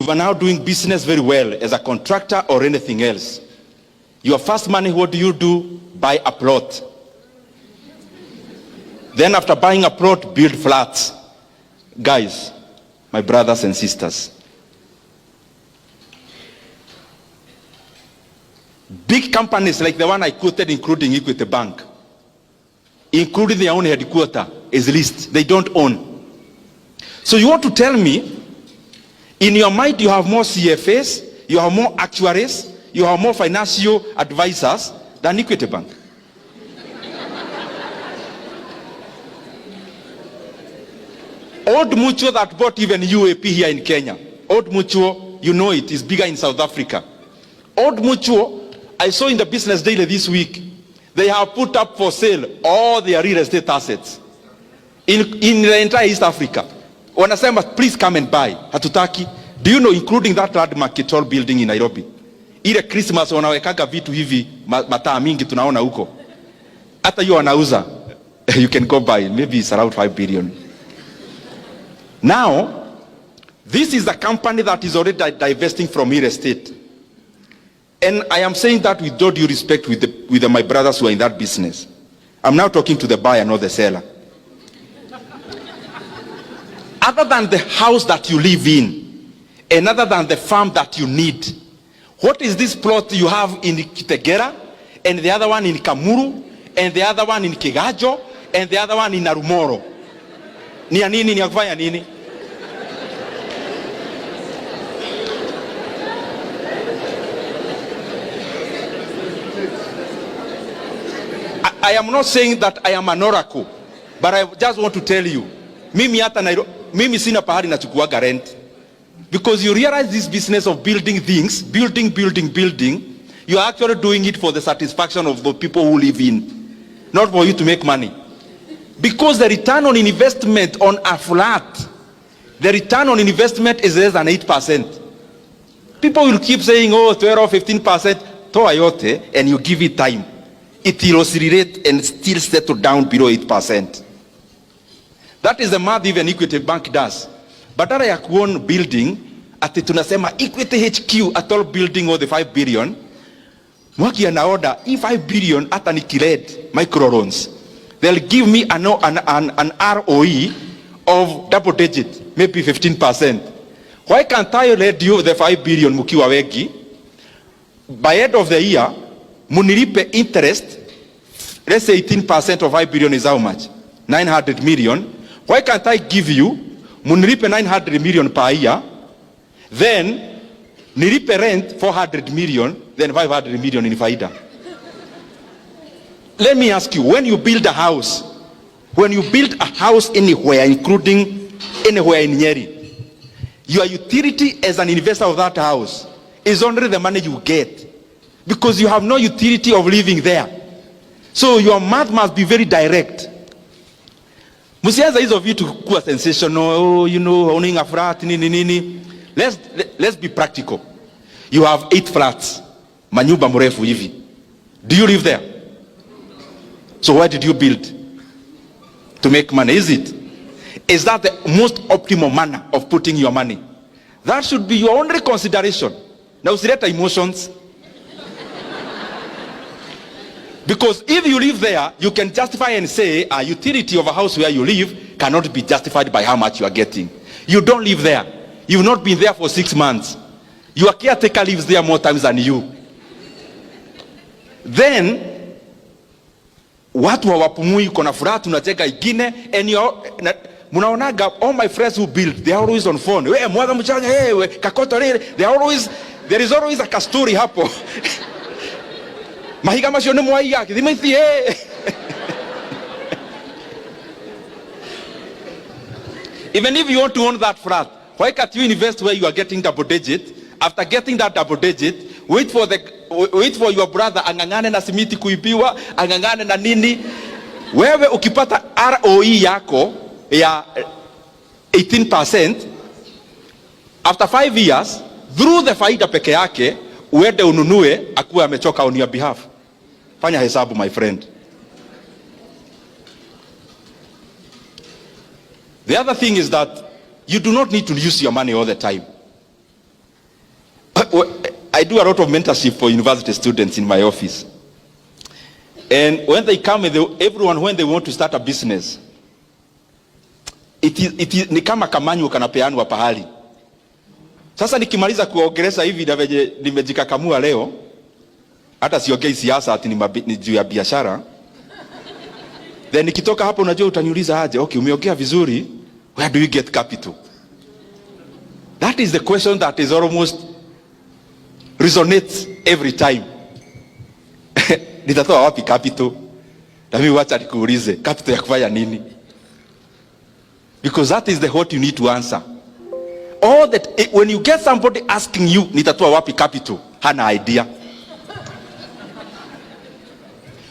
You are now doing business very well as a contractor or anything else. Your first money, what do? Buy a plot. Then after buying a plot, build flats. Guys, my brothers and sisters, big companies like the one I quoted, including Equity Bank, including their own headquarters, is leased. They don't own. So you want to tell me, in your mind you have more CFAs, you have more actuaries, you have more financial advisors than Equity Bank? Old Mutual that bought even UAP here in Kenya. Old Mutual, you know it, is bigger in South Africa. Old Mutual, I saw in the Business Daily this week, they have put up for sale all their real estate assets in the entire East Africa. Wanasema, please come and buy. Hatutaki. Do you know, including that landmark tall building in Nairobi? Ile Christmas wanawekaga vitu hivi, mataa mingi tunaona huko. Hata hiyo wanauza. You can go buy. Maybe it's around 5 billion. Now, this is a company that is already divesting from real estate. And I am saying that with all due respect with my brothers who are in that business. I'm now talking to the buyer, not the seller. Other than the house that you live in, and other than the farm that you need, what is this plot you have in Kitegera, and the other one in Kamuru, and the other one in Kigajo, and the other one in Narumoro? Ni ya nini, ni ya kufanya nini? I am not saying that I am an oracle, but I just want to tell you, mimi sina pahali nachukuaga rent. Because you realize this business of building things, building, you are actually doing it for the satisfaction of the people who live in, not for you to make money. Because the return on investment on a flat, the return on investment is less than 8%. People will keep saying, oh, 12 or 15%, toa yote, and you give it time. It will oscillate and still settle down below 8%. That is the math even Equity Bank does. Badala ya kuown building, ati tunasema Equity HQ at all building or the 5 billion, mwaki ana order, 5 billion ata nikiled micro loans. They'll give me an ROE of double digit, maybe 15%. Why can't I lend you the 5 billion mukiwa wegi? By end of the year, munilipe interest, let's say 18% of 5 billion is how much? 900 million. Why can't I give you, munilipe 900 million per year, then nilipe rent 400 million, then 500 million in faida? Let me ask you, when you build a house anywhere, including anywhere in Nyeri, your utility as an investor of that house is only the money you get, because you have no utility of living there. So your math must be very direct. Musianza hizo vitu kuwa sensational, oh, you know, owning a flat, nini. Let's be practical. You have 8 flats, manyumba mrefu hivi. Do you live there? So why did you build? To make money, is it? Is that the most optimal manner of putting your money? That should be your only consideration. Now, usileta emotions. Because if you live there, you can justify and say a utility of a house where you live cannot be justified by how much you are getting. You don't live there. You've not been there for 6 months. Your caretaker lives there more times than you. Then, watu hawapumui, kuna furaha tunacheka igine, and munaonaga all my friends who build, they are always on phone. We mwaga mchanya, we kakoto lele, there is always a story hapo. Mahiga masione mwai yake, dimaithi Even if you want to own that flat, why can't you invest where you are getting double digit? After getting that double digit, wait for your brother angangane na simiti kuibiwa, angangane na nini. Wewe ukipata ROE yako ya 18%, after 5 years, through the faida peke yake, uende ununue akuwe amechoka on your behalf. Fanya hesabu, my friend. The other thing is that you do not need to use your money all the time. I do a lot of mentorship for university students in my office. And when they come, everyone, when they want to start a business, ni kama kamanyu kanapeanwa pahali. Sasa nikimaliza kuongeleza hivi na venye nimejikakamua leo, hata siongei siasa ati ni juu ya biashara. Then nikitoka hapo, unajua utaniuliza aje, okay, umeongea vizuri, where do you get capital? That is the question that is almost resonates every time. Nitatoa wapi capital? Na mimi wacha nikuulize, capital ya kufanya nini? Because that is the what you need to answer. All that, when you get somebody asking you, nitatoa wapi capital, hana idea.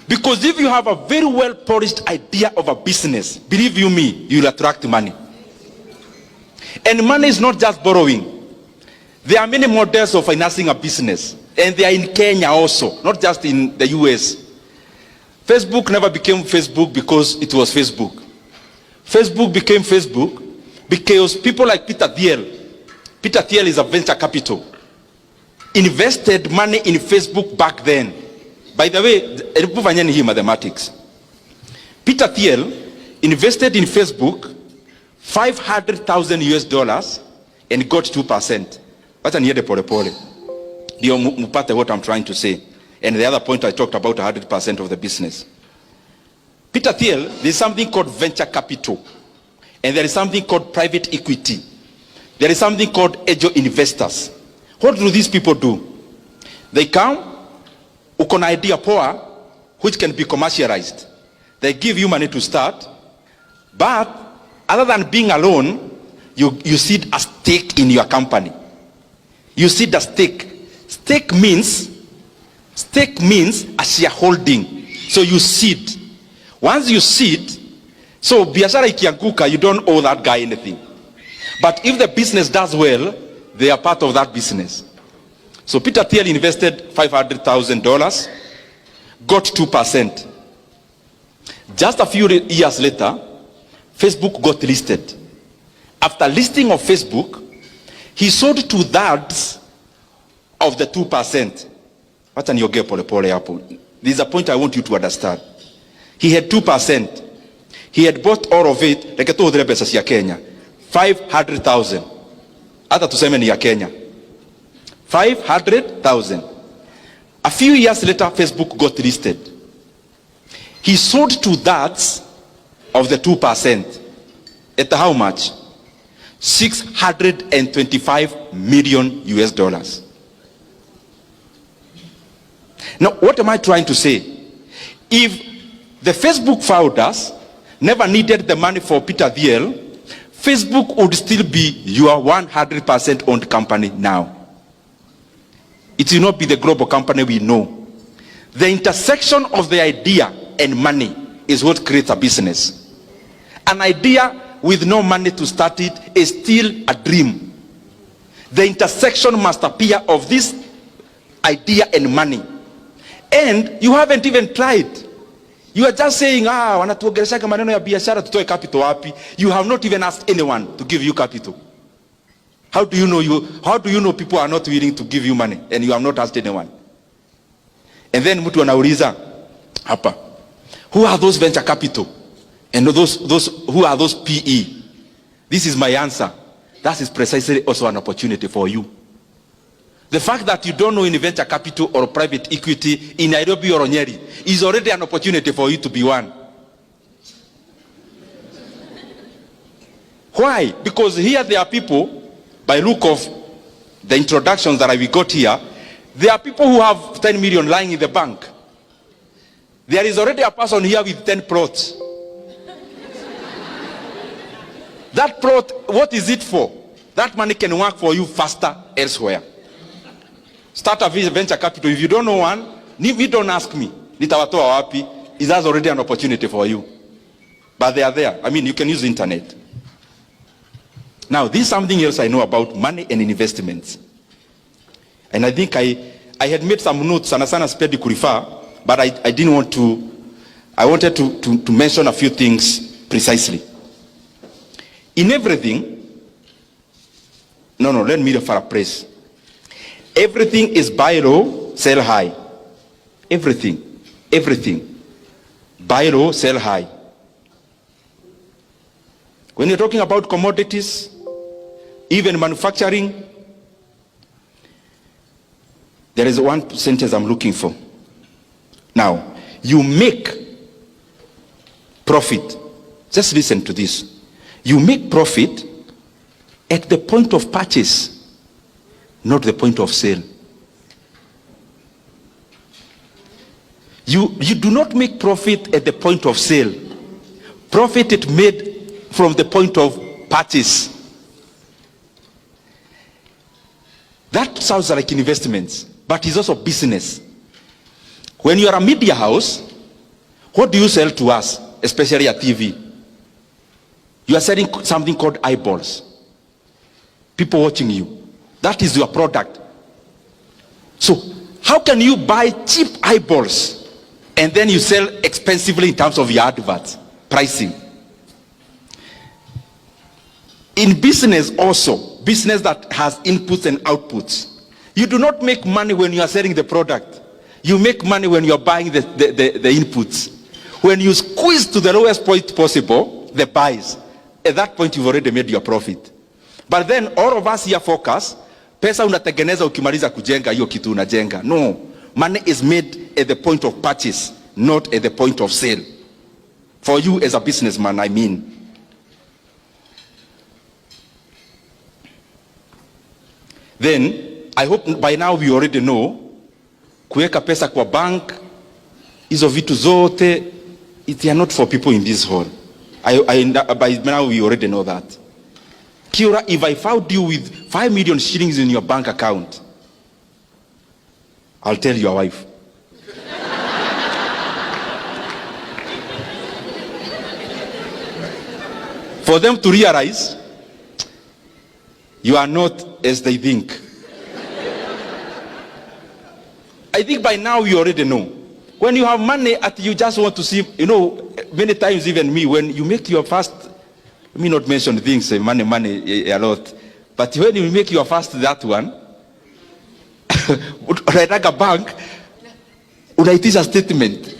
Because if you have a very well polished idea of a business, believe you me, you will attract money. And money is not just borrowing. There are many models of financing a business, and they are in Kenya also, not just in the US. Facebook never became Facebook because it was Facebook. Facebook became Facebook because people like Peter Thiel is a venture capital, invested money in Facebook back then. By the way, mathematics. Peter Thiel invested in Facebook $500,000 and got 2%. Wacha niende pole pole ndio mpate what I'm trying to say. And the other point, I talked about 100% of the business. Peter Thiel, there's something called venture capital, and there is something called private equity. There is something called angel investors. What do these people do? They come, uko na idea poa which can be commercialized. They give you money to start, but other than being alone, you seed a stake in your company. You seed a stake. Stake means a shareholding. So you seed. Once you seed, so biashara ikianguka, you don't owe that guy anything. But if the business does well, they are part of that business. So Peter Thiel invested $500,000, got 2%. Just a few years later, Facebook got listed. After listing of Facebook, he sold 2/3 of the 2%. Wacha niongee pole pole hapo. This is a point I want you to understand. He had 2%. He had bought all of it, like tu hudhire pesa ya Kenya. 500,000. Hata tuseme ni ya Kenya. 500,000. A few years later, Facebook got listed. He sold 2/3 of the 2%. At how much? $625 million US. Now, what am I trying to say? If the Facebook founders never needed the money for Peter Thiel, Facebook would still be your 100% owned company now. It will not be the global company we know. The intersection of the idea and money is what creates a business. An idea with no money to start it is still a dream. The intersection must appear of this idea and money. And you haven't even tried. You are just saying, wanatuongelesha maneno ya biashara, tutoe capital wapi? You have not even asked anyone to give you capital. How do you know people are not willing to give you money and you have not asked anyone? And then mtu anauliza hapa, who are those venture capital? And who are those PE? This is my answer. That is precisely also an opportunity for you. The fact that you don't know any venture capital or private equity in Nairobi or Nyeri is already an opportunity for you to be one. Why? Because here there are people, by look of the introductions that we got here, there are people who have 10 million lying in the bank. There is already a person here with 10 plots. That plot, what is it for? That money can work for you faster elsewhere. Start a venture capital. If you don't know one, you don't ask me. Nitawatoa wapi? Is that already an opportunity for you? But they are there. I mean, you can use the internet. Now, this is something else I know about money and investments. And I think I had made some notes, sana spedi kurifa, but I didn't want to, I wanted to mention a few things precisely. In everything, let me paraphrase. Everything is buy low, sell high. Everything. Everything. Buy low, sell high. When you're talking about commodities, even manufacturing, there is one sentence I'm looking for. Now, you make profit. Just listen to this. You make profit at the point of purchase, not the point of sale. You do not make profit at the point of sale. Profit is made from the point of purchase. That sounds like investments, but it's also business. When you are a media house, what do you sell to us, especially at TV? You are selling something called eyeballs. People watching you. That is your product. So how can you buy cheap eyeballs and then you sell expensively in terms of your adverts, pricing? In business also, business that has inputs and outputs, you do not make money when you are selling the product. You make money when you are buying the inputs. When you squeeze to the lowest point possible, the buys, at that point you've already made your profit. But then all of us here focus, pesa unatengeneza ukimaliza kujenga hiyo kitu unajenga. No, money is made at the point of purchase, not at the point of sale. For you as a businessman, I mean. Then, I hope by now we already know, kuweka pesa kwa bank, hizo vitu zote, they are not for people in this hall. By now we already know that. Kiura, if I found you with 5 million shillings in your bank account, I'll tell your wife. For them to realize, you are not as they think. I think by now you already know. When you have money, you just want to see, you know, many times even me, when you make your first, let me not mention things, money a lot, but when you make your first that one, unaenda bank, unaitisha statement.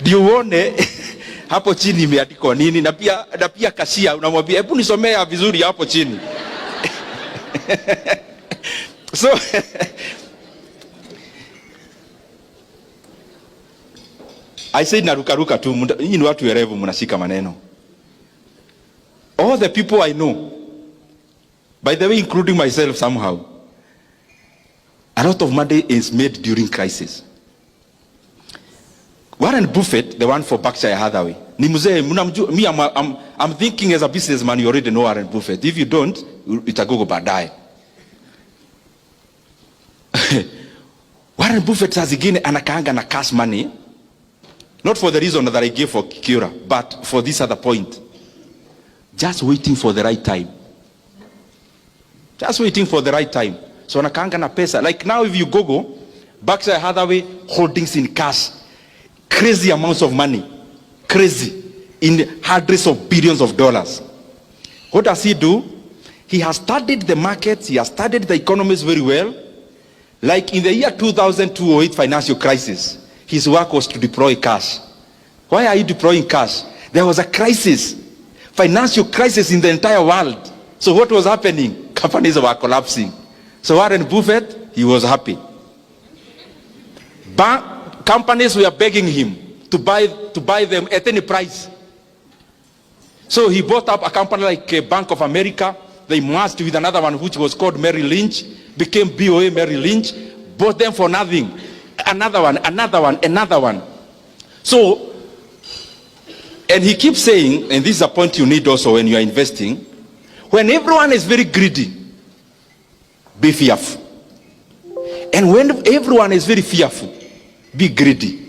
Ndio uone hapo chini imeandikwa nini, na pia kashia unamwambia hebu nisomea vizuri hapo chini. So I said narukaruka tu, nyinyi ni watu werevu mnashika maneno. All the people I know, by the way including myself somehow, a lot of money is made during crisis. Warren Buffett, the one for Berkshire Hathaway, ni mzee, me I'm thinking as a businessman you already know Warren Buffett. If you don't, itagogo baadaye. Warren Buffett saa zingine anakaanga na cash money, not for the reason that I gave for Kiura, but for this other point. Just waiting for the right time. Just waiting for the right time. So anakaanga na pesa. Like now if you Google, Berkshire Hathaway holdings in cash, crazy amounts of money. Crazy. In hundreds of billions of dollars. What does he do? He has studied the markets, he has studied the economies very well. Like in the year 2002-08 financial crisis, his work was to deploy cash. Why are you deploying cash? There was a crisis, financial crisis in the entire world. So what was happening? Companies were collapsing. So Warren Buffett, he was happy. Companies were begging him to buy them at any price. So he bought up a company like Bank of America. They merged with another one which was called Merrill Lynch, became BOA Merrill Lynch, bought them for nothing. Another one. So, and he keeps saying, and this is a point you need also when you are investing, when everyone is very greedy, be fearful. And when everyone is very fearful, be greedy.